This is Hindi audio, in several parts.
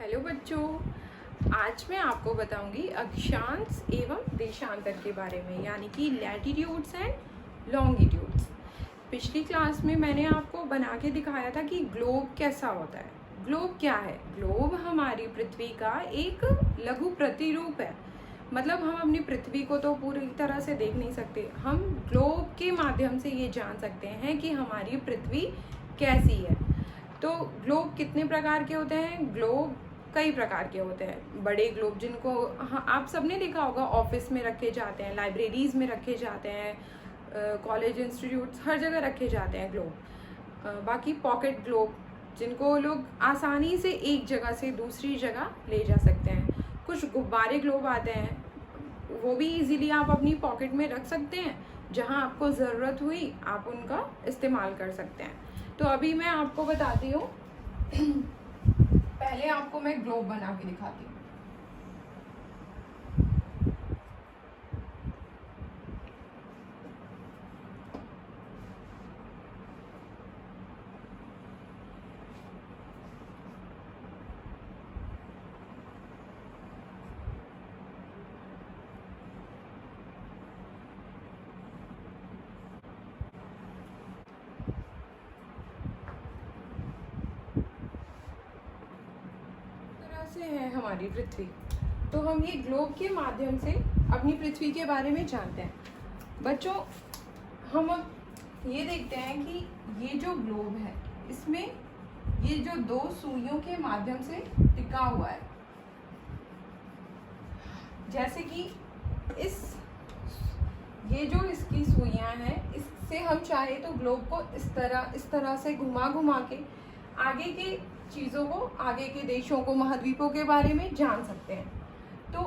हेलो बच्चों, आज मैं आपको बताऊंगी अक्षांश एवं देशांतर के बारे में, यानी कि लैटिट्यूड्स एंड लॉन्गिट्यूड्स। पिछली क्लास में मैंने आपको बना के दिखाया था कि ग्लोब कैसा होता है। ग्लोब क्या है? ग्लोब हमारी पृथ्वी का एक लघु प्रतिरूप है। मतलब हम अपनी पृथ्वी को तो पूरी तरह से देख नहीं सकते, हम ग्लोब के माध्यम से ये जान सकते हैं कि हमारी पृथ्वी कैसी है। तो ग्लोब कितने प्रकार के होते हैं? ग्लोब कई प्रकार के होते हैं। बड़े ग्लोब जिनको आप सबने देखा होगा, ऑफिस में रखे जाते हैं, लाइब्रेरीज में रखे जाते हैं, कॉलेज इंस्टीट्यूट्स हर जगह रखे जाते हैं ग्लोब। बाकी पॉकेट ग्लोब जिनको लोग आसानी से एक जगह से दूसरी जगह ले जा सकते हैं। कुछ गुब्बारे ग्लोब आते हैं, वो भी इजीली आप अपनी पॉकेट में रख सकते हैं, जहां आपको ज़रूरत हुई आप उनका इस्तेमाल कर सकते हैं। तो अभी मैं आपको बताती हूँ पहले आपको मैं ग्लोब बना के दिखाती हूँ। से है हमारी पृथ्वी, तो हम ये ग्लोब के माध्यम से अपनी पृथ्वी के बारे में जानते हैं। बच्चों, हम अब ये देखते हैं कि ये जो ग्लोब है, इसमें ये जो दो सुइयों के माध्यम से टिका हुआ है, जैसे कि ये जो इसकी सुइयां हैं, इससे हम चाहे तो ग्लोब को इस तरह से घुमा घुमा के आगे के चीज़ों को, आगे के देशों को, महाद्वीपों के बारे में जान सकते हैं। तो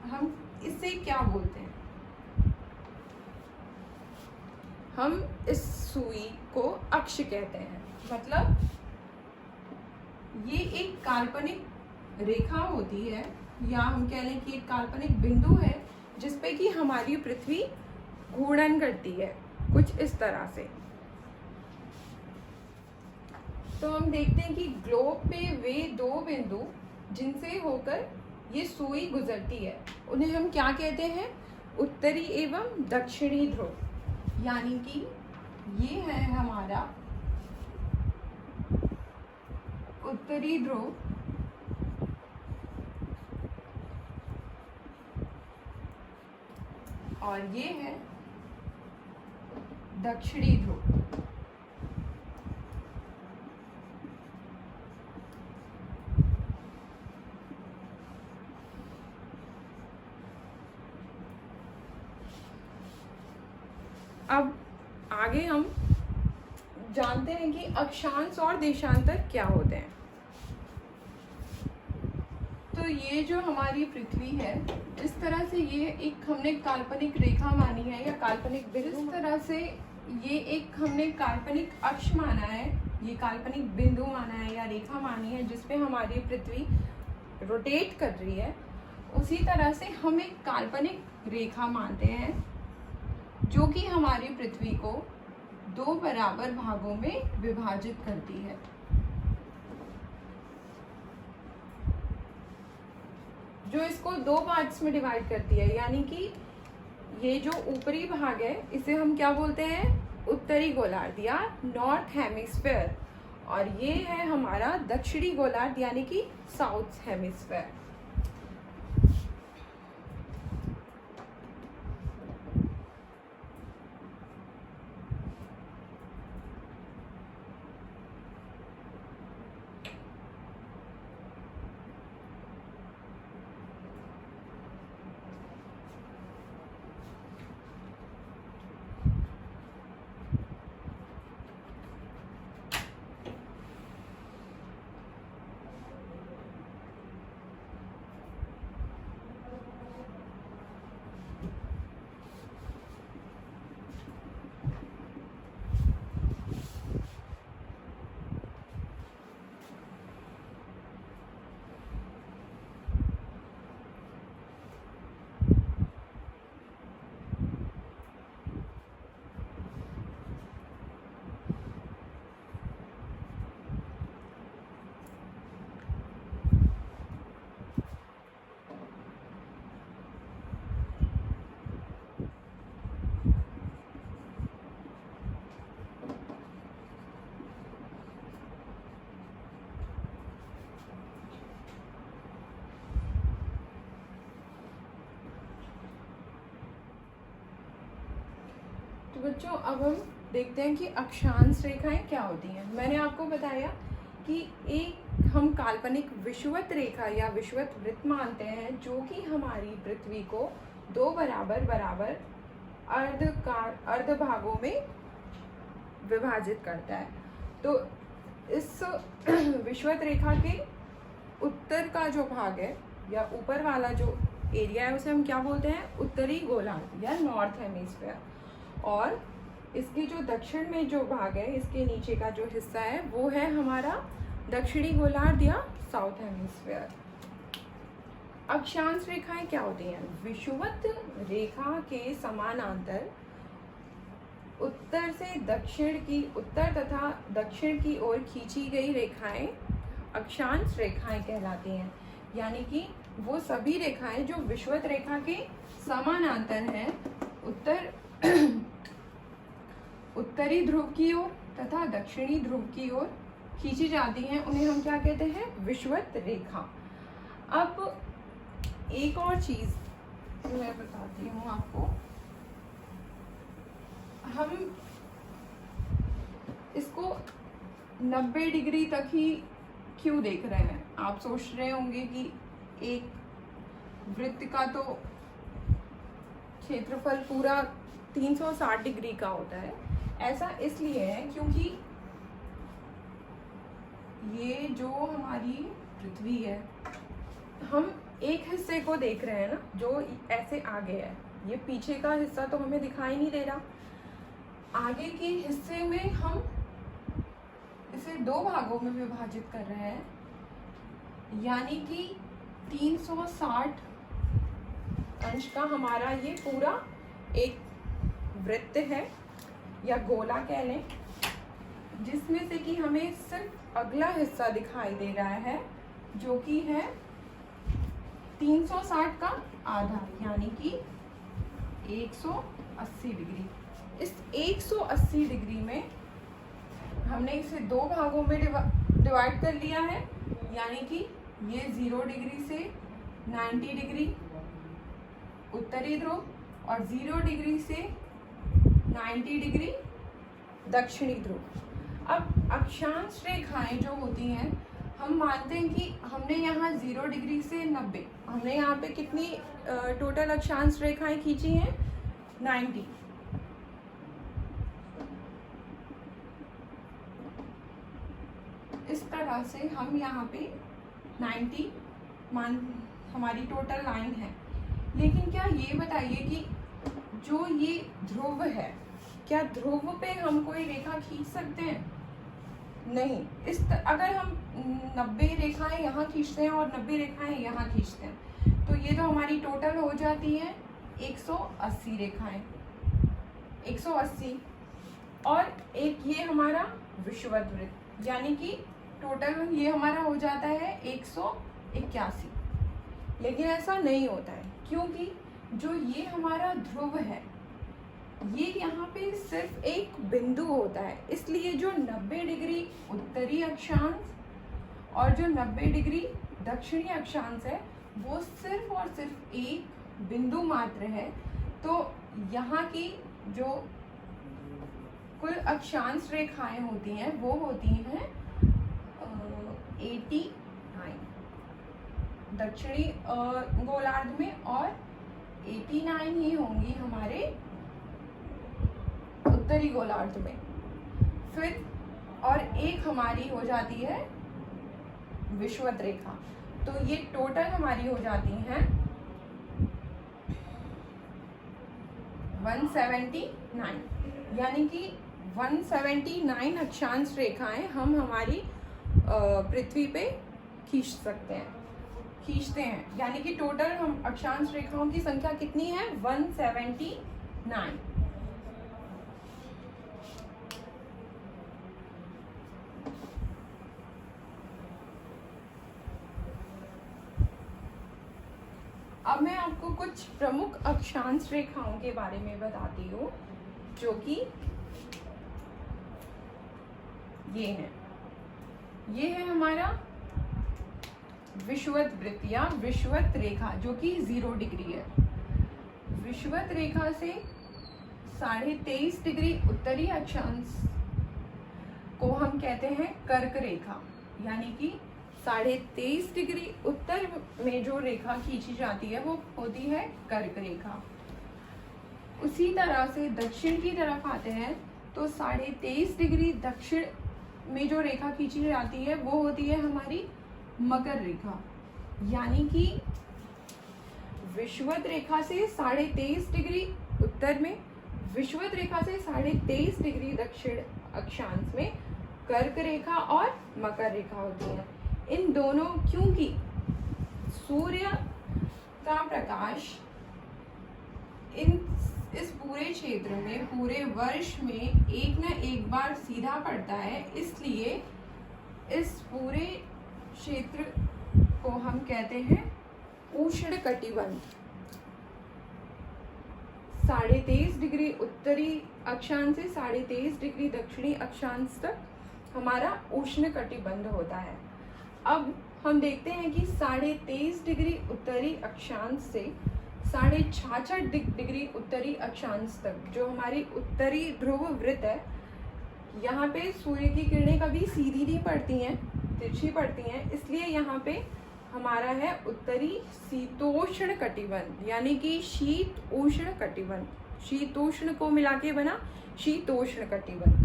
हम इससे क्या बोलते हैं? हम इस सुई को अक्ष कहते हैं। मतलब ये एक काल्पनिक रेखा होती है, या हम कह लें कि एक काल्पनिक बिंदु है जिसपे कि हमारी पृथ्वी घूर्णन करती है, कुछ इस तरह से। तो हम देखते हैं कि ग्लोब पे वे दो बिंदु जिनसे होकर ये सुई गुजरती है, उन्हें हम क्या कहते हैं? उत्तरी एवं दक्षिणी ध्रुव। यानी कि ये है हमारा उत्तरी ध्रुव और ये है दक्षिणी ध्रुव। अब आगे हम जानते हैं कि अक्षांश और देशांतर क्या होते हैं। तो ये जो हमारी पृथ्वी है, इस तरह से ये एक हमने काल्पनिक रेखा मानी है, या काल्पनिक बिंदु। इस तरह से ये एक हमने काल्पनिक अक्ष माना है, ये काल्पनिक बिंदु माना है या रेखा मानी है, जिसपे हमारी पृथ्वी रोटेट कर रही है। उसी तरह से हम एक काल्पनिक रेखा मानते हैं जो कि हमारी पृथ्वी को दो बराबर भागों में विभाजित करती है। जो इसको दो पार्ट्स में डिवाइड करती है, यानी कि ये जो ऊपरी भाग है, इसे हम क्या बोलते हैं? उत्तरी गोलार्ध या नॉर्थ हेमिस्फेयर, और ये है हमारा दक्षिणी गोलार्ध यानी कि साउथ हेमिस्फेयर। बच्चों अब हम देखते हैं कि अक्षांश रेखाएं क्या होती हैं। मैंने आपको बताया कि एक हम काल्पनिक विषुवत रेखा या विषुवत वृत्त मानते हैं जो कि हमारी पृथ्वी को दो बराबर बराबर अर्ध भागों में विभाजित करता है। तो इस विषुवत रेखा के उत्तर का जो भाग है या ऊपर वाला जो एरिया है उसे हम क्या बोलते हैं, उत्तरी गोलार्ध या नॉर्थ हेमिस्फीयर। और इसकी जो दक्षिण में जो भाग है, इसके नीचे का जो हिस्सा है वो है हमारा दक्षिणी गोलार्ध या साउथ हेमिस्फीयर। अक्षांश रेखाएं क्या होती हैं? विषुवत रेखा के समानांतर उत्तर तथा दक्षिण की ओर खींची गई रेखाएं अक्षांश रेखाएं कहलाती हैं। यानी कि वो सभी रेखाएं जो विषुवत रेखा के समानांतर हैं, उत्तरी ध्रुव की ओर तथा दक्षिणी ध्रुव की ओर खींची जाती हैं, उन्हें हम क्या कहते हैं? विषुवत रेखा। अब एक और चीज मैं बताती हूँ आपको। हम इसको 90 डिग्री तक ही क्यों देख रहे हैं? आप सोच रहे होंगे कि एक वृत्त का तो क्षेत्रफल पूरा 360 डिग्री का होता है। ऐसा इसलिए है क्योंकि ये जो हमारी पृथ्वी है, हम एक हिस्से को देख रहे हैं ना, जो ऐसे आगे है। ये पीछे का हिस्सा तो हमें दिखाई नहीं दे रहा। आगे के हिस्से में हम इसे दो भागों में विभाजित कर रहे हैं, यानी कि 360 अंश का हमारा ये पूरा एक वृत्त है या गोला कह लें, जिसमें से कि हमें सिर्फ अगला हिस्सा दिखाई दे रहा है जो कि है 360 का आधा, यानी कि 180 डिग्री। इस 180 डिग्री में हमने इसे दो भागों में डिवाइड कर लिया है, यानी कि ये 0 डिग्री से 90 डिग्री उत्तरी ध्रुव और 0 डिग्री से 90 डिग्री दक्षिणी ध्रुव। अब अक्षांश रेखाएं जो होती हैं, हम मानते हैं कि हमने यहाँ 0 डिग्री से 90, हमने यहाँ पे कितनी टोटल अक्षांश रेखाएं खींची हैं? 90। इस तरह से हम यहाँ पे 90 हमारी टोटल लाइन है। लेकिन क्या ये बताइए कि जो ये ध्रुव है, क्या ध्रुव पे हम कोई रेखा खींच सकते हैं? नहीं। अगर हम 90 रेखाएं यहाँ खींचते हैं और 90 रेखाएं यहाँ खींचते हैं, तो ये तो हमारी टोटल हो जाती है 180 रेखाएं, 180। और एक ये हमारा विषुवत वृत्त, यानी कि टोटल ये हमारा हो जाता है 181। लेकिन ऐसा नहीं होता है, क्योंकि जो ये हमारा ध्रुव है, ये यहाँ पे सिर्फ एक बिंदु होता है। इसलिए जो 90 डिग्री उत्तरी अक्षांश और जो 90 डिग्री दक्षिणी अक्षांश है, वो सिर्फ और सिर्फ एक बिंदु मात्र है। तो यहाँ की जो कुल अक्षांश रेखाएं होती हैं वो होती हैं 89 दक्षिणी गोलार्ध में, और 89 ही होंगी हमारे उत्तरी गोलार्ध में। फिर और एक हमारी हो जाती है विषुवत रेखा। तो ये टोटल हमारी हो जाती हैं 179, यानी कि 179 अक्षांश रेखाएं हम हमारी पृथ्वी पे खींचते हैं। यानी कि टोटल हम अक्षांश रेखाओं की संख्या कितनी है? 179। अब मैं आपको कुछ प्रमुख अक्षांश रेखाओं के बारे में बताती हूँ, जो कि ये है हमारा विषुवत वृत्त या विषुवत रेखा, जो कि 0 डिग्री है। विषुवत रेखा से 23.5 डिग्री उत्तरी अक्षांश को हम कहते हैं कर्क रेखा, यानी कि 23.5 डिग्री उत्तर में जो रेखा खींची जाती है वो होती है कर्क रेखा। उसी तरह से दक्षिण की तरफ आते हैं तो 23.5 डिग्री दक्षिण में जो रेखा खींची जाती है वो होती है हमारी मकर रेखा, यानी कि विषुवत रेखा से 23.5 डिग्री उत्तर में, विषुवत रेखा से 23.5 डिग्री दक्षिण अक्षांश में कर्क रेखा और मकर रेखा होती है। इन दोनों, क्योंकि सूर्य का प्रकाश इस पूरे क्षेत्र में पूरे वर्ष में एक न एक बार सीधा पड़ता है, इसलिए इस पूरे क्षेत्र को हम कहते हैं उष्ण कटिबंध। 23.5 डिग्री उत्तरी अक्षांश से 23.5 डिग्री दक्षिणी अक्षांश तक हमारा उष्ण कटिबंध होता है। अब हम देखते हैं कि 23.5 डिग्री उत्तरी अक्षांश से 66.5 डिग्री उत्तरी अक्षांश तक जो हमारी उत्तरी ध्रुव वृत्त है, यहाँ पे सूर्य की किरणें कभी सीधी नहीं पड़ती हैं, तिरछी पड़ती हैं, इसलिए यहाँ पे हमारा है उत्तरी शीतोष्ण कटिबंध, यानी कि शीत उष्ण कटिबंध। शीतोष्ण को मिला के बना शीतोष्ण कटिबंध।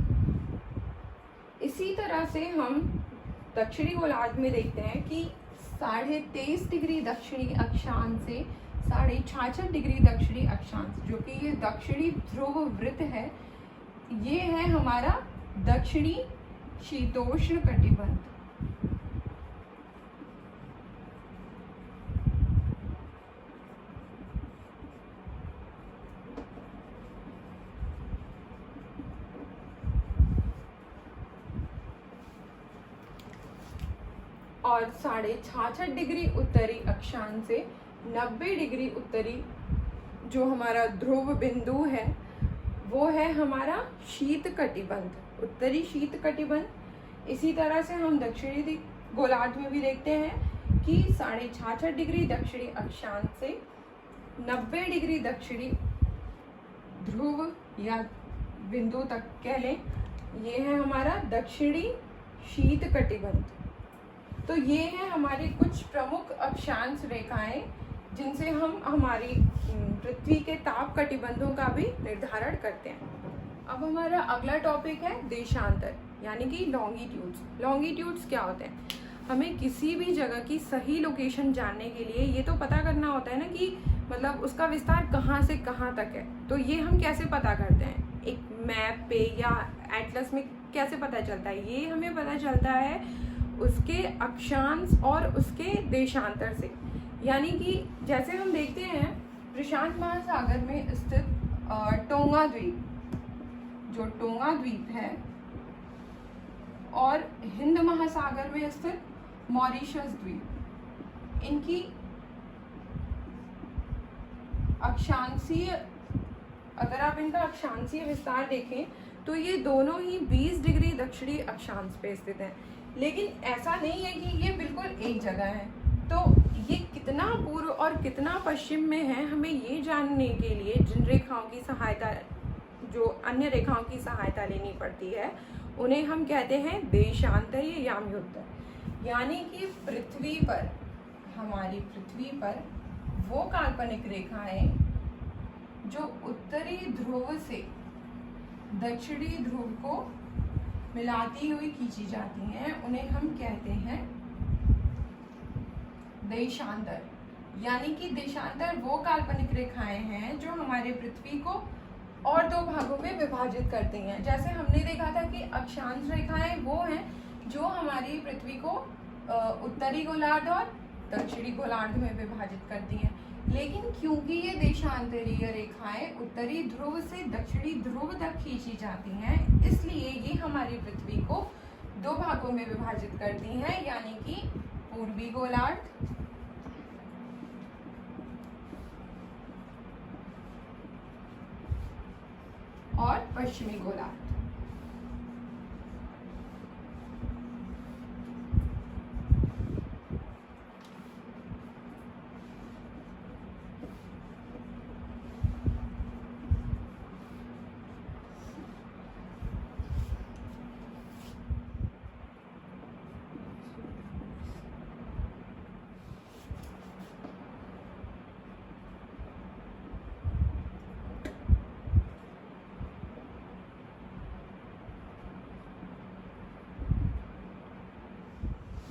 इसी तरह से हम दक्षिणी गोलार्ध में देखते हैं कि 23.5 डिग्री दक्षिणी अक्षांश से 66.5 डिग्री दक्षिणी अक्षांश, जो कि ये दक्षिणी ध्रुव वृत्त है, ये है हमारा दक्षिणी शीतोष्ण कटिबंध। और 66.5 डिग्री उत्तरी अक्षांश से 90 डिग्री उत्तरी जो हमारा ध्रुव बिंदु है वो है हमारा शीत कटिबंध, उत्तरी शीत कटिबंध। इसी तरह से हम दक्षिणी गोलार्ध में भी देखते हैं कि 66.5 डिग्री दक्षिणी अक्षांश से 90 डिग्री दक्षिणी ध्रुव या बिंदु तक कह लें, ये है हमारा दक्षिणी शीत कटिबंध। तो ये है हमारी कुछ प्रमुख अक्षांश रेखाएं जिनसे हम हमारी पृथ्वी के ताप कटिबंधों का भी निर्धारण करते हैं। अब हमारा अगला टॉपिक है देशांतर, यानी कि लॉन्गिट्यूड्स। लॉन्गिट्यूड्स क्या होते हैं? हमें किसी भी जगह की सही लोकेशन जानने के लिए ये तो पता करना होता है ना कि मतलब उसका विस्तार कहाँ से कहाँ तक है। तो ये हम कैसे पता करते हैं? एक मैप पे या एटलस में कैसे पता चलता है? ये हमें पता चलता है उसके अक्षांश और उसके देशांतर से। यानी कि जैसे हम देखते हैं प्रशांत महासागर में स्थित टोंगा द्वीप, जो टोंगा द्वीप है, और हिंद महासागर में स्थित मॉरिशस द्वीप, इनकी अक्षांशीय, अगर आप इनका अक्षांशीय विस्तार देखें तो ये दोनों ही 20 डिग्री दक्षिणी अक्षांश पे स्थित हैं। लेकिन ऐसा नहीं है कि ये बिल्कुल एक जगह है। तो ये कितना पूर्व और कितना पश्चिम में है, हमें ये जानने के लिए जिन रेखाओं की सहायता, जो अन्य रेखाओं की सहायता लेनी पड़ती है, उन्हें हम कहते हैं देशांतरीय याम्योत्तर। यानी कि पृथ्वी पर, हमारी पृथ्वी पर वो काल्पनिक रेखाएं जो उत्तरी ध्रुव से दक्षिणी ध्रुव को मिलाती हुई खींची जाती हैं, उन्हें हम कहते हैं देशांतर। यानी कि देशांतर वो काल्पनिक रेखाएं हैं जो हमारे पृथ्वी को और दो भागों में विभाजित करती हैं। जैसे हमने देखा था कि अक्षांश रेखाएं वो हैं जो हमारी पृथ्वी को उत्तरी गोलार्ध और दक्षिणी गोलार्ध में विभाजित करती हैं। लेकिन क्योंकि ये देशांतरीय रेखाएं उत्तरी ध्रुव से दक्षिणी ध्रुव तक खींची जाती हैं, इसलिए ये हमारी पृथ्वी को दो भागों में विभाजित करती हैं, यानी कि पूर्वी गोलार्ध और पश्चिमी गोलार्ध।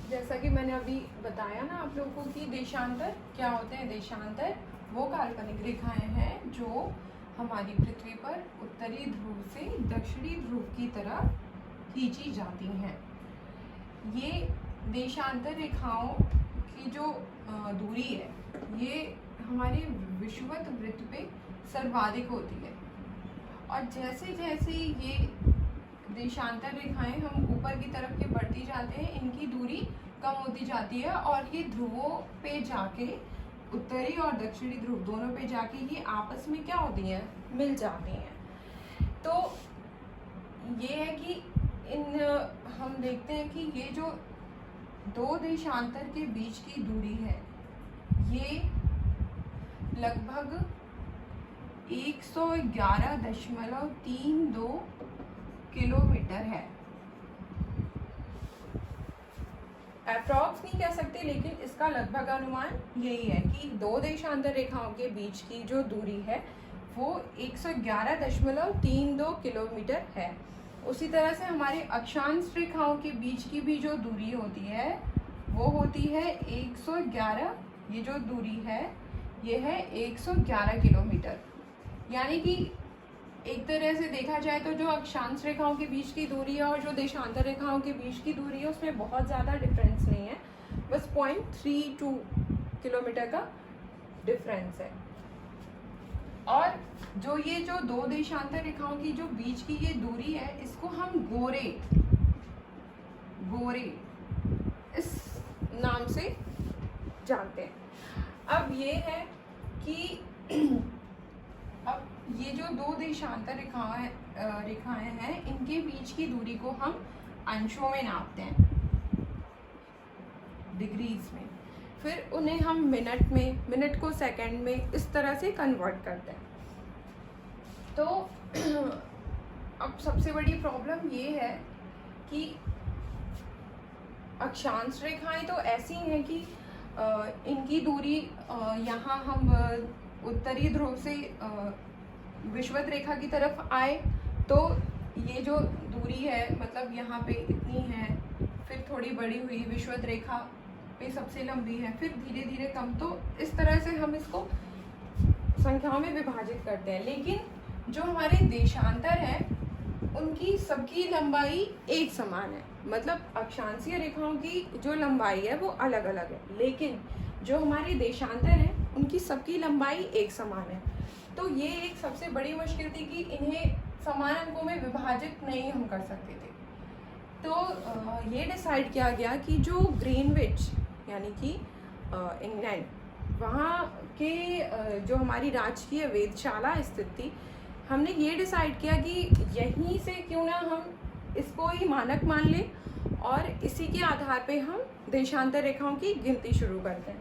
जैसा कि मैंने अभी बताया ना आप लोगों को कि देशांतर क्या होते हैं। देशांतर वो काल्पनिक रेखाएं हैं जो हमारी पृथ्वी पर उत्तरी ध्रुव से दक्षिणी ध्रुव की तरफ खींची जाती हैं। ये देशांतर रेखाओं की जो दूरी है ये हमारे विषुवत वृत्त पे सर्वाधिक होती है, और जैसे जैसे ये देशांतर रेखाएं हम ऊपर की तरफ के बढ़ती जाते हैं इनकी दूरी कम होती जाती है, और ये ध्रुवों पे जाके उत्तरी और दक्षिणी ध्रुव दोनों पे जाके ये आपस में क्या होती हैं, मिल जाती हैं। तो ये है कि हम देखते हैं कि ये जो दो देशांतर के बीच की दूरी है ये लगभग 111.32 किलोमीटर है। अप्रॉक्स नहीं कह सकते, लेकिन इसका लगभग अनुमान यही है कि दो देशांतर रेखाओं के बीच की जो दूरी है वो 111.32 किलोमीटर है। उसी तरह से हमारे अक्षांश रेखाओं के बीच की भी जो दूरी होती है वो होती है 111, ये जो दूरी है ये है 111 किलोमीटर। यानी कि एक तरह से देखा जाए तो जो अक्षांश रेखाओं के बीच की दूरी है और जो देशांतर रेखाओं के बीच की दूरी है उसमें बहुत ज़्यादा डिफरेंस नहीं है, बस 0.32 किलोमीटर का डिफरेंस है। और जो ये जो दो देशांतर रेखाओं की जो बीच की ये दूरी है इसको हम गोरे इस नाम से जानते हैं। अब ये है कि अब ये जो दो देशांतर रेखाएं हैं इनके बीच की दूरी को हम अंशों में नापते हैं, डिग्रीज में, फिर उन्हें हम मिनट को सेकंड में इस तरह से कन्वर्ट करते हैं। तो अब सबसे बड़ी प्रॉब्लम ये है कि अक्षांश रेखाएं तो ऐसी हैं कि इनकी दूरी यहाँ हम उत्तरी ध्रुव से विषुवत रेखा की तरफ आए तो ये जो दूरी है मतलब यहाँ पे इतनी है, फिर थोड़ी बड़ी हुई विषुवत रेखा पे सबसे लंबी है, फिर धीरे धीरे कम। तो इस तरह से हम इसको संख्याओं में विभाजित करते हैं। लेकिन जो हमारे देशांतर हैं उनकी सबकी लंबाई एक समान है, मतलब अक्षांशीय रेखाओं की जो लंबाई है वो अलग अलग है, लेकिन जो हमारे देशांतर हैं उनकी सबकी लंबाई एक समान है। तो ये एक सबसे बड़ी मुश्किल थी कि इन्हें समान अंकों में विभाजित नहीं हम कर सकते थे। तो ये डिसाइड किया गया कि जो ग्रीनविच यानी कि इंग्लैंड, वहाँ के जो हमारी राजकीय वेधशाला स्थित थी, हमने ये डिसाइड किया कि यहीं से क्यों ना हम इसको ही मानक मान लें और इसी के आधार पे हम देशांतर रेखाओं की गिनती शुरू करते हैं।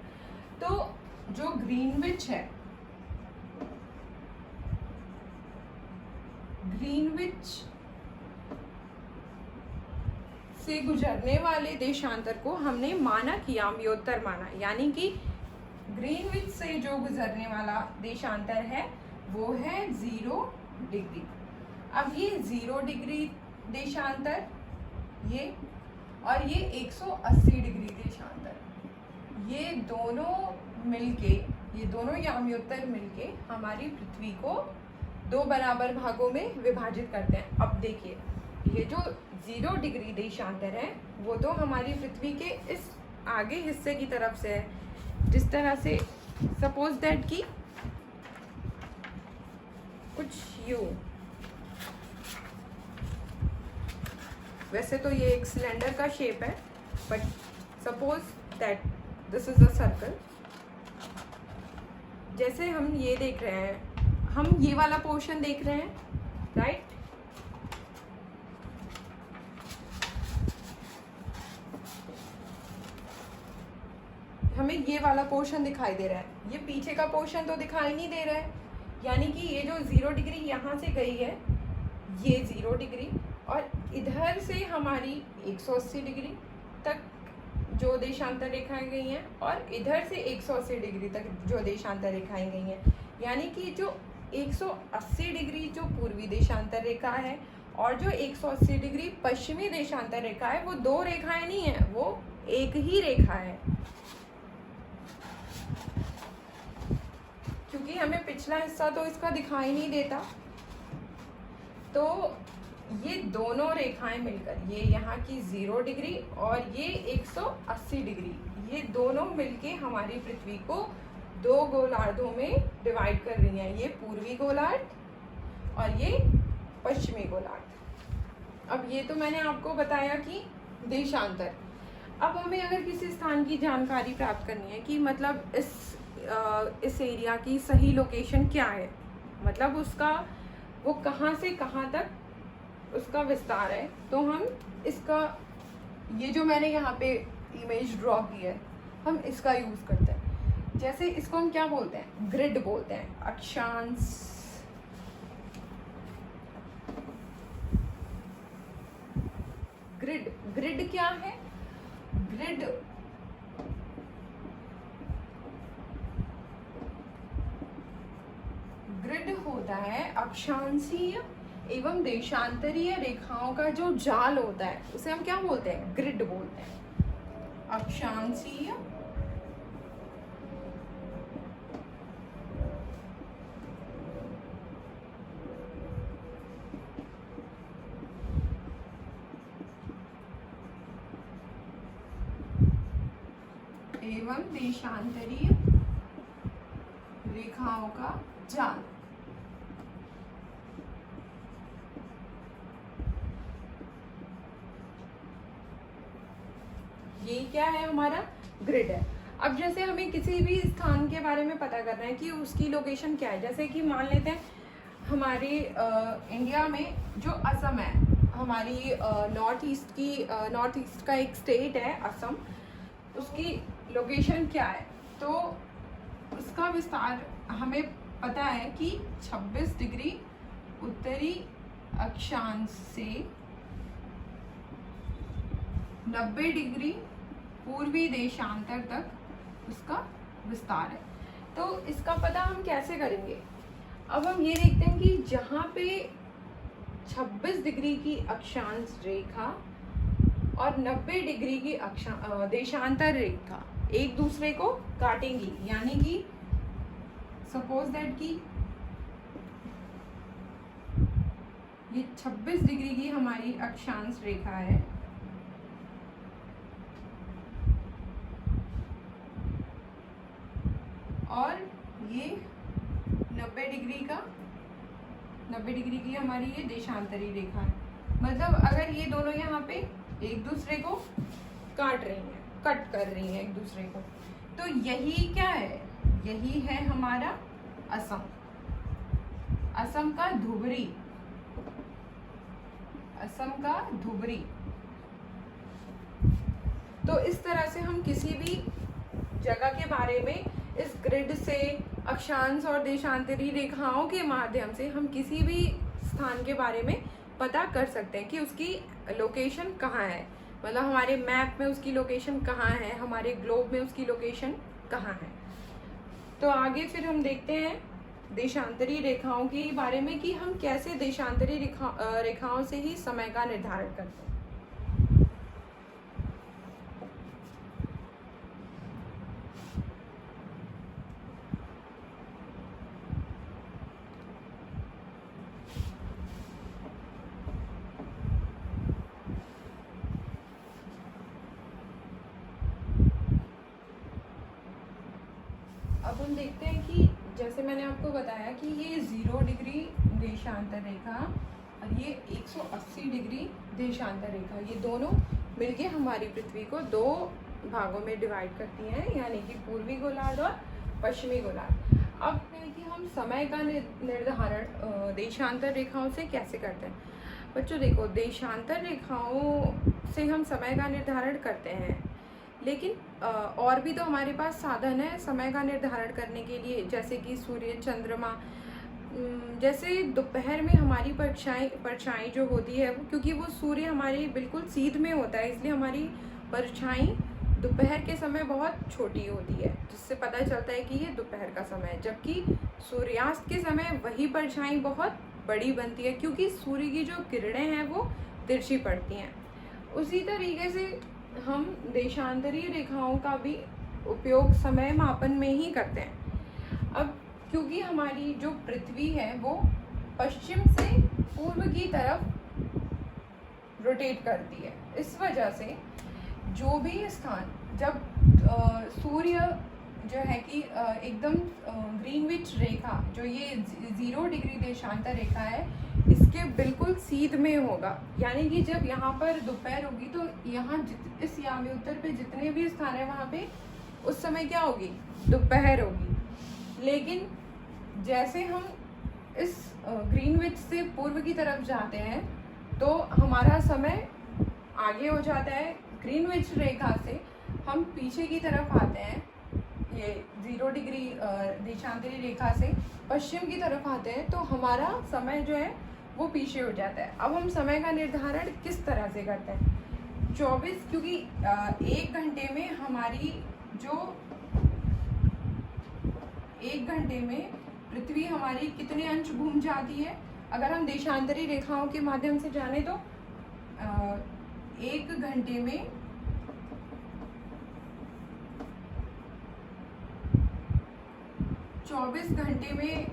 तो जो ग्रीनविच है, ग्रीनविच से गुजरने वाले देशांतर को हमने मानक याम्योत्तर माना, यानी कि ग्रीनविच से जो गुजरने वाला देशांतर है वो है 0 डिग्री। अब ये 0 डिग्री देशांतर ये और ये 180 डिग्री देशांतर, ये दोनों मिलके, ये दोनों याम्योत्तर मिलके हमारी पृथ्वी को दो बराबर भागों में विभाजित करते हैं। अब देखिए ये जो 0 डिग्री देशांतर है वो तो हमारी पृथ्वी के इस आगे हिस्से की तरफ से है, जिस तरह से सपोज दैट कि कुछ यूं, वैसे तो ये एक सिलेंडर का शेप है, but suppose that this is a circle. जैसे हम ये देख रहे हैं, हम ये वाला पोर्शन देख रहे हैं, राइट? हमें ये वाला पोर्शन दिखाई दे रहा है, ये पीछे का पोर्शन तो दिखाई नहीं दे रहा है, यानी कि ये जो 0 डिग्री यहाँ से गई है ये 0 डिग्री, और इधर से हमारी 180 डिग्री तक जो देशांतर रेखाएं गई हैं, और इधर से 180 डिग्री तक जो देशांतर रेखाएं गई हैं, यानी कि जो 180 डिग्री जो पूर्वी देशांतर रेखा है और जो 180 डिग्री पश्चिमी देशांतर रेखा है, वो दो रेखाएं नहीं है, वो एक ही रेखा है, क्योंकि हमें पिछला हिस्सा तो इसका दिखाई नहीं देता, तो ये दोनों रेखाएं मिलकर, ये यहाँ की 0 डिग्री और ये 180 डिग्री, ये दोनों मिलके हमारी पृथ्वी को दो गोलार्धों में डिवाइड कर रही हैं। ये पूर्वी गोलार्ध और ये पश्चिमी गोलार्ध। अब ये तो मैंने आपको बताया कि देशांतर। अब हमें अगर किसी स्थान की जानकारी प्राप्त करनी है कि मतलब इस एरिया की सही लोकेशन क्या है, मतलब उसका वो कहाँ से कहाँ तक उसका विस्तार है, तो हम इसका, ये जो मैंने यहाँ पे इमेज ड्रॉ की है, हम इसका यूज करते हैं। जैसे इसको हम क्या बोलते हैं, ग्रिड बोलते हैं, अक्षांश। ग्रिड, ग्रिड क्या है? ग्रिड होता है अक्षांशीय एवं देशांतरीय रेखाओं का जो जाल होता है, उसे हम क्या बोलते हैं, ग्रिड बोलते हैं। अक्षांशीय एवं देशांतरीय रेखाओं का जाल। ये क्या है, हमारा ग्रिड है। अब जैसे हमें किसी भी स्थान के बारे में पता करना है कि उसकी लोकेशन क्या है, जैसे कि मान लेते हैं हमारी इंडिया में जो असम है, हमारी नॉर्थ ईस्ट का एक स्टेट है असम, उसकी लोकेशन क्या है, तो उसका विस्तार हमें पता है कि 26 डिग्री उत्तरी अक्षांश से 90 डिग्री पूर्वी देशांतर तक उसका विस्तार है। तो इसका पता हम कैसे करेंगे? अब हम ये देखते हैं कि जहाँ पे 26 डिग्री की अक्षांश रेखा और 90 डिग्री की देशांतर रेखा एक दूसरे को काटेंगी, यानी कि सपोज दैट कि ये 26 डिग्री की हमारी अक्षांश रेखा है और ये 90 डिग्री की हमारी ये देशांतरी रेखा है। मतलब अगर ये दोनों यहाँ पे एक दूसरे को काट रही हैं, कट कर रही हैं एक दूसरे को, तो यही क्या है, यही है हमारा असम, असम का धुबरी, असम का धुबरी। तो इस तरह से हम किसी भी जगह के बारे में इस ग्रिड से, अक्षांश और देशांतरी रेखाओं के माध्यम से हम किसी भी स्थान के बारे में पता कर सकते हैं कि उसकी लोकेशन कहाँ है, मतलब हमारे मैप में उसकी लोकेशन कहाँ है, हमारे ग्लोब में उसकी लोकेशन कहाँ है। तो आगे फिर हम देखते हैं देशांतरी रेखाओं के बारे में कि हम कैसे देशांतरी रेखाओं से ही समय का निर्धारण करते हैं। अब हम देखते हैं कि जैसे मैंने आपको बताया कि ये 0 डिग्री देशांतर रेखा और ये 180 डिग्री देशांतर रेखा, ये दोनों मिलके हमारी पृथ्वी को दो भागों में डिवाइड करती हैं, यानी कि पूर्वी गोलार्ध और पश्चिमी गोलार्ध। अब है कि हम समय का निर्धारण देशांतर रेखाओं से कैसे करते हैं। बच्चों देखो, देशांतर रेखाओं से हम समय का निर्धारण करते हैं, लेकिन और भी तो हमारे पास साधन है समय का निर्धारण करने के लिए, जैसे कि सूर्य, चंद्रमा। जैसे दोपहर में हमारी परछाई जो होती है, क्योंकि वो सूर्य हमारी बिल्कुल सीध में होता है, इसलिए हमारी परछाई दोपहर के समय बहुत छोटी होती है, जिससे पता चलता है कि ये दोपहर का समय है। जबकि सूर्यास्त के समय वही परछाई बहुत बड़ी बनती है, क्योंकि सूर्य की जो किरणें हैं वो तिरछी पड़ती हैं। उसी तरीके से हम देशांतरीय रेखाओं का भी उपयोग समय मापन में ही करते हैं। अब क्योंकि हमारी जो पृथ्वी है वो पश्चिम से पूर्व की तरफ रोटेट करती है, इस वजह से जो भी स्थान जब सूर्य जो है कि एकदम ग्रीनविच रेखा, जो ये 0 डिग्री देशांतर रेखा है, इसके बिल्कुल सीध में होगा, यानी कि जब यहाँ पर दोपहर होगी तो यहाँ इस यामी उत्तर पे जितने भी स्थान है वहाँ पे उस समय क्या होगी, दोपहर होगी। लेकिन जैसे हम इस ग्रीनविच से पूर्व की तरफ जाते हैं तो हमारा समय आगे हो जाता है। ग्रीनविच रेखा से हम पीछे की तरफ आते हैं, ये 0 डिग्री देशांतरी रेखा से पश्चिम की तरफ आते हैं तो हमारा समय जो है वो पीछे हो जाता है। अब हम समय का निर्धारण किस तरह से करते हैं? 24, क्योंकि 1 घंटे में हमारी जो 1 घंटे में पृथ्वी हमारी कितने अंश घूम जाती है, अगर हम देशांतरी रेखाओं के माध्यम से जाने तो 1 घंटे में 24 घंटे में,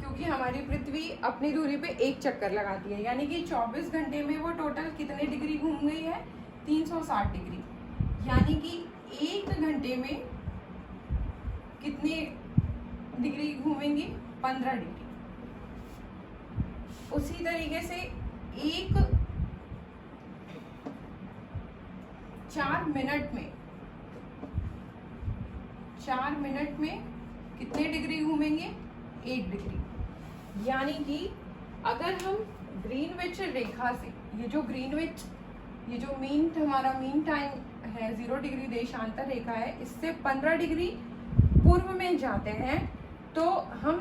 क्योंकि हमारी पृथ्वी अपनी दूरी पे एक चक्कर लगाती है, यानी कि 24 घंटे में वो टोटल कितने डिग्री घूम गई है, 360 डिग्री। यानी कि 1 घंटे में कितने डिग्री घूमेंगी, 15 डिग्री। उसी तरीके से 4 मिनट में कितने डिग्री घूमेंगे, 1 डिग्री। यानी कि अगर हम ग्रीनविच रेखा से, ये जो हमारा मीन टाइम है 0 डिग्री देशांतर रेखा है, इससे 15 डिग्री पूर्व में जाते हैं तो हम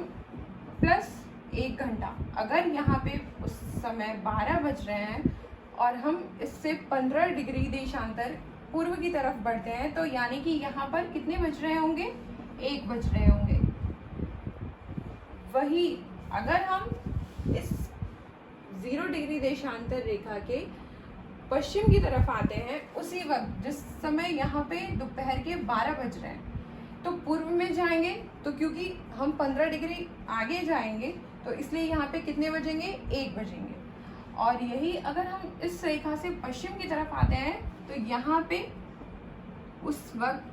प्लस 1 घंटा, अगर यहाँ पे उस समय 12 बज रहे हैं और हम इससे 15 डिग्री देशांतर पूर्व की तरफ बढ़ते हैं तो यानी कि यहाँ पर कितने बज रहे होंगे, 1 बज रहे होंगे। वही अगर हम इस 0 डिग्री देशांतर रेखा के पश्चिम की तरफ आते हैं, उसी वक्त जिस समय यहाँ पे दोपहर के 12 बज रहे हैं तो पूर्व में जाएंगे, तो क्योंकि हम 15 डिग्री आगे जाएंगे तो इसलिए यहाँ पे कितने बजेंगे, 1 बजेंगे। और यही अगर हम इस रेखा से पश्चिम की तरफ आते हैं तो यहाँ पे उस वक्त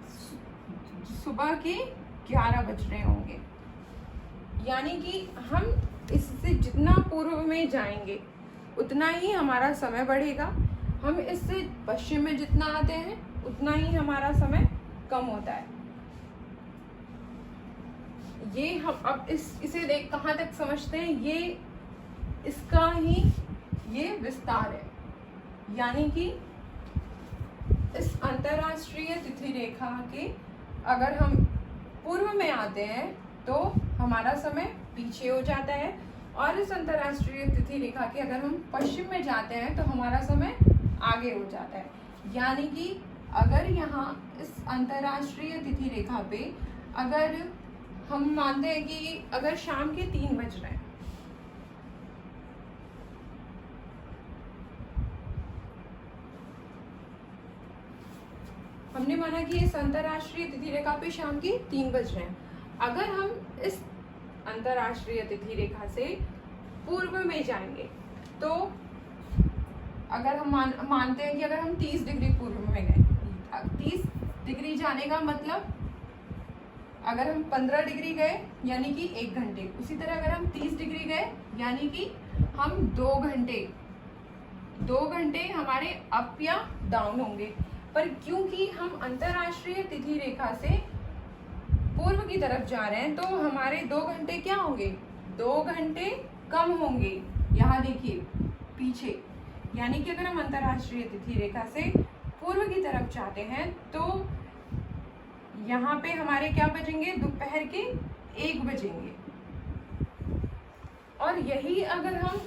सुबह के 11 बज रहे होंगे। यानी कि हम इससे जितना पूर्व में जाएंगे उतना ही हमारा समय बढ़ेगा, हम इससे पश्चिम में जितना आते हैं उतना ही हमारा समय कम होता है। ये हम अब इसे देख कहाँ तक समझते हैं, ये इसका ही ये विस्तार है। यानी कि इस अंतरराष्ट्रीय तिथि रेखा के अगर हम पूर्व में आते हैं तो हमारा समय पीछे हो जाता है, और इस अंतरराष्ट्रीय तिथि रेखा के अगर हम पश्चिम में जाते हैं तो हमारा समय आगे हो जाता है। यानी कि अगर यहाँ इस अंतरराष्ट्रीय तिथि रेखा पे अगर हम मानते हैं कि अगर शाम के 3 बज रहे हैं, हमने माना कि इस अंतरराष्ट्रीय तिथि रेखा पे शाम के 3 बज रहे हैं। अगर हम इस अंतरराष्ट्रीय तिथि रेखा से पूर्व में जाएंगे तो अगर हम मानते हैं कि अगर हम 30 डिग्री पूर्व में गए, 30 डिग्री जाने का मतलब अगर हम 15 डिग्री गए यानी कि 1 घंटे, उसी तरह अगर हम 30 डिग्री गए यानी कि हम 2 घंटे हमारे अप या डाउन होंगे। पर क्योंकि हम अंतरराष्ट्रीय तिथि रेखा से पूर्व की तरफ जा रहे हैं तो हमारे 2 घंटे क्या होंगे, 2 घंटे कम होंगे। यहाँ देखिए पीछे, यानी कि अगर हम अंतरराष्ट्रीय तिथि रेखा से पूर्व की तरफ जाते हैं तो यहाँ पे हमारे क्या बजेंगे, दोपहर के 1 बजेंगे। और यही अगर हम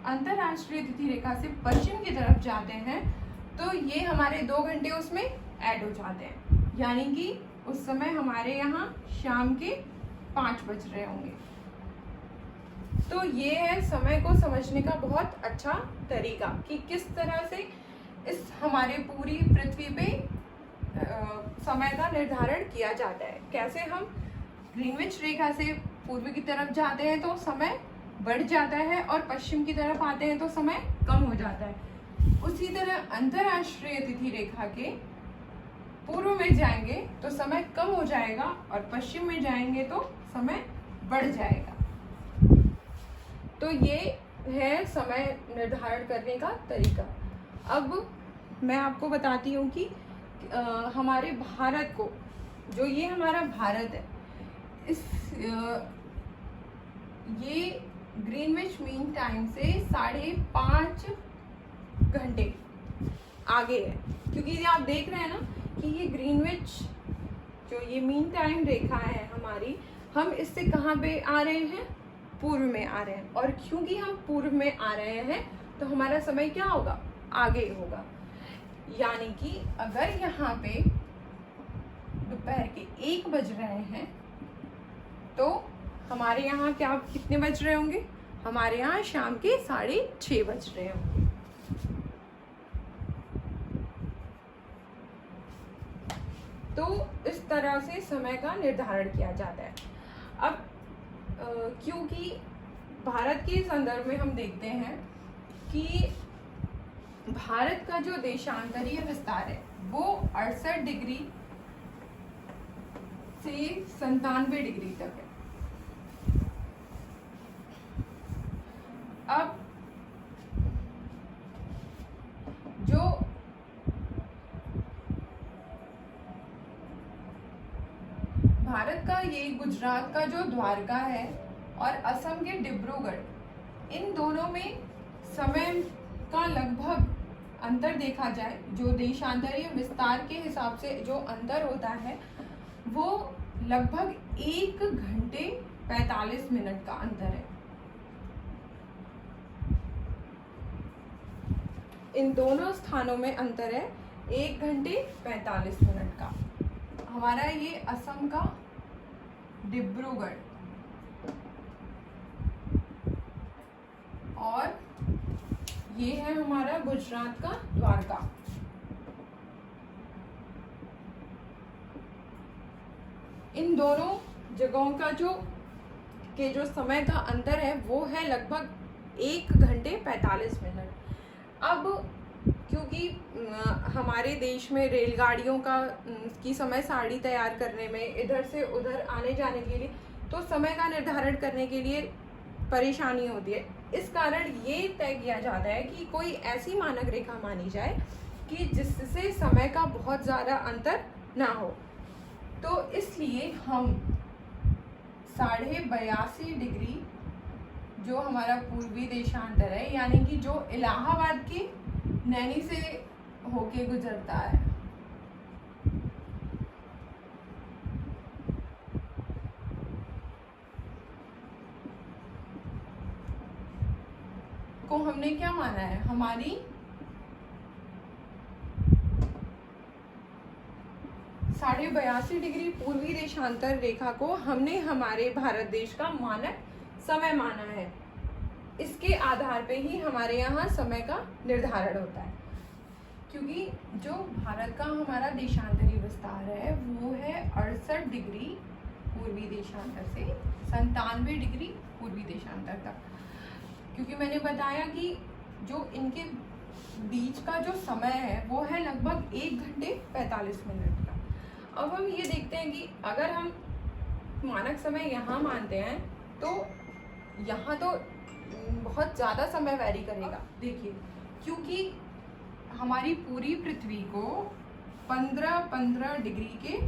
अंतरराष्ट्रीय तिथि रेखा से पश्चिम की तरफ जाते हैं तो ये हमारे 2 घंटे उसमें ऐड हो जाते हैं, यानी कि उस समय हमारे यहाँ शाम के 5 बज रहे होंगे। तो ये है समय को समझने का बहुत अच्छा तरीका कि किस तरह से इस हमारे पूरी पृथ्वी पे समय का निर्धारण किया जाता है। कैसे हम ग्रीनविच रेखा से पूर्व की तरफ जाते हैं तो समय बढ़ जाता है और पश्चिम की तरफ आते हैं तो समय कम हो जाता है। उसी तरह अंतरराष्ट्रीय तिथि रेखा के पूर्व में जाएंगे तो समय कम हो जाएगा और पश्चिम में जाएंगे तो समय बढ़ जाएगा। तो ये है समय निर्धारण करने का तरीका। अब मैं आपको बताती हूँ कि हमारे भारत को, जो ये हमारा भारत है, ये ग्रीनविच मीन टाइम से 5.5 घंटे आगे है। क्योंकि ये आप देख रहे हैं ना कि ये ग्रीनविच जो ये मीन टाइम रेखा है हमारी, हम इससे कहाँ पे आ रहे हैं? पूर्व में आ रहे हैं। और क्योंकि हम पूर्व में आ रहे हैं तो हमारा समय क्या होगा? आगे होगा। यानी कि अगर यहाँ पे दोपहर के 1 बज रहे हैं तो हमारे यहाँ क्या कितने बज रहे होंगे? हमारे यहाँ शाम के 6:30 बज रहे होंगे। तो इस तरह से समय का निर्धारण किया जाता है। अब क्योंकि भारत के संदर्भ में हम देखते हैं कि भारत का जो देशांतरीय विस्तार है वो 68 डिग्री से 97 डिग्री तक है। अब जो भारत का ये गुजरात का जो द्वारका है और असम के डिब्रूगढ़, इन दोनों में समय का लगभग अंतर देखा जाए, जो देशांतरीय विस्तार के हिसाब से जो अंतर होता है वो लगभग 1 घंटे 45 मिनट का अंतर है। इन दोनों स्थानों में अंतर है 1 घंटे 45 मिनट का। हमारा ये असम का डिब्रूगढ़ और ये है हमारा गुजरात का द्वारका। इन दोनों जगहों का जो समय का अंतर है वो है लगभग 1 घंटे 45 मिनट। अब क्योंकि हमारे देश में रेलगाड़ियों की समय सारणी तैयार करने में, इधर से उधर आने जाने के लिए, तो समय का निर्धारण करने के लिए परेशानी होती है। इस कारण ये तय किया जाता है कि कोई ऐसी मानक रेखा मानी जाए कि जिससे समय का बहुत ज़्यादा अंतर ना हो। तो इसलिए हम 82.5 डिग्री जो हमारा पूर्वी देशांतर है, यानी कि जो इलाहाबाद की नैनी से होके गुजरता है, को हमने क्या माना है? हमारी 82.5 डिग्री पूर्वी देशांतर रेखा को हमने हमारे भारत देश का मानक समय माना है। इसके आधार पे ही हमारे यहाँ समय का निर्धारण होता है। क्योंकि जो भारत का हमारा देशांतरी विस्तार है वो है 68 डिग्री पूर्वी देशांतर से 97 डिग्री पूर्वी देशांतर तक। क्योंकि मैंने बताया कि जो इनके बीच का जो समय है वो है लगभग 1 घंटे 45 मिनट का। अब हम ये देखते हैं कि अगर हम मानक समय यहाँ मानते हैं तो यहाँ तो बहुत ज़्यादा समय वैरी करेगा। देखिए, क्योंकि हमारी पूरी पृथ्वी को 15-15 डिग्री के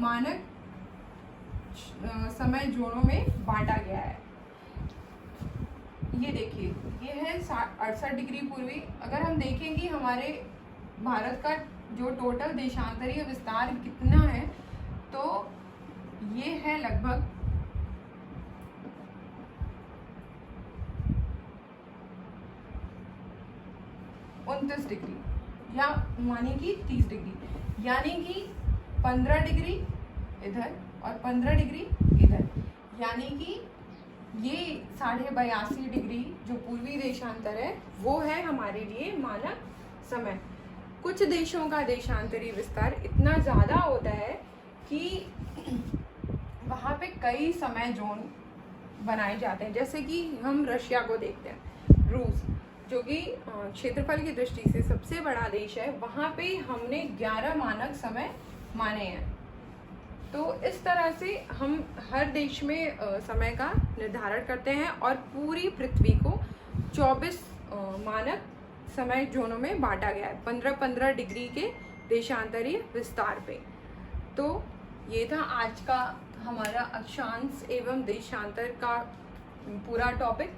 मानक समय जोनों में बांटा गया है। ये देखिए, ये है 68 डिग्री पूर्वी। अगर हम देखें कि हमारे भारत का जो टोटल देशांतरीय विस्तार कितना है, तो ये है लगभग 29 डिग्री, या मानिए कि 30 डिग्री, यानी कि 15 डिग्री इधर और 15 डिग्री इधर, यानी कि ये 82.5 डिग्री जो पूर्वी देशांतर है वो है हमारे लिए मानक समय। कुछ देशों का देशांतरी विस्तार इतना ज़्यादा होता है कि वहाँ पे कई समय जोन बनाए जाते हैं। जैसे कि हम रशिया को देखते हैं, रूस जो कि क्षेत्रफल की दृष्टि से सबसे बड़ा देश है, वहाँ पे हमने 11 मानक समय माने हैं। तो इस तरह से हम हर देश में समय का निर्धारण करते हैं और पूरी पृथ्वी को 24 मानक समय जोनों में बांटा गया है, 15-15 डिग्री के देशांतरीय विस्तार पे। तो ये था आज का हमारा अक्षांश एवं देशांतर का पूरा टॉपिक।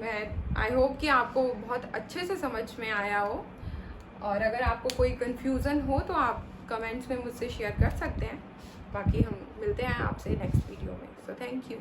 मैं आई होप कि आपको बहुत अच्छे से समझ में आया हो, और अगर आपको कोई कन्फ्यूज़न हो तो आप कमेंट्स में मुझसे शेयर कर सकते हैं। बाकी हम मिलते हैं आपसे नेक्स्ट वीडियो में। So thank you.